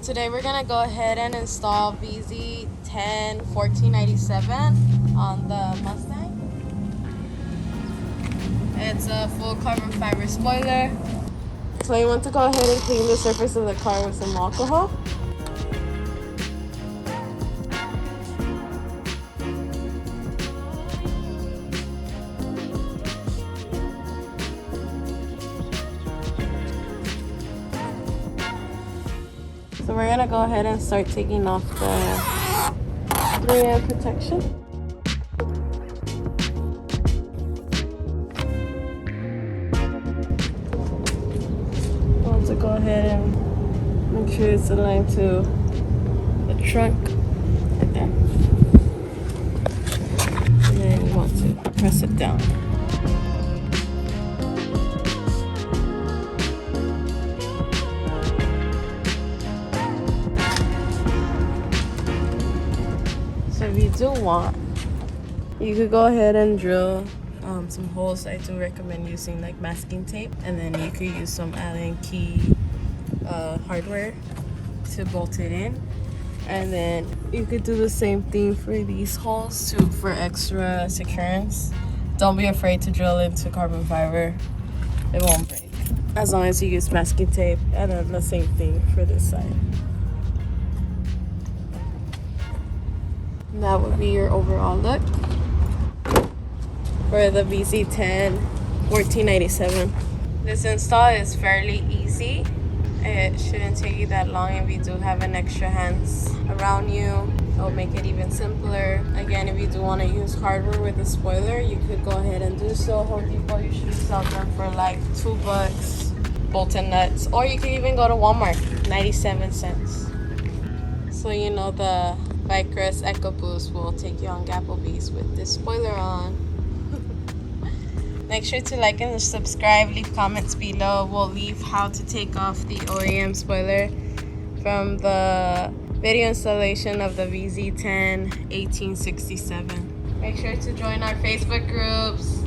today we're gonna go ahead and install vz101497 on the Mustang. It's a full carbon fiber spoiler. So you want to go ahead and clean the surface of the car with some alcohol. So we're gonna go ahead and start taking off the rear protection. I want to go ahead and make sure it's aligned to the trunk right there. And then you want to press it down. So if you do want, you could go ahead and drill some holes. I do recommend using like masking tape, and then you could use some Allen key hardware to bolt it in, and then you could do the same thing for these holes too for extra securance. Don't be afraid to drill into carbon fiber, it won't break as long as you use masking tape, and then the same thing for this side. And that would be your overall look for the vz101497. This install is fairly easy. It shouldn't take you that long. If you do have an extra hands around you, it'll make it even simpler. Again, if you do want to use hardware with the spoiler, you could go ahead and do so. Home Depot usually sells them for like $2, bolt-in nuts, or you can even go to Walmart, 97 cents. So you know the Vicrez EcoBoost will take you on Applebee's with this spoiler on. Make sure to like and subscribe, leave comments below. We'll leave how to take off the OEM spoiler from the video installation of the vz101497. Make sure to join our Facebook groups.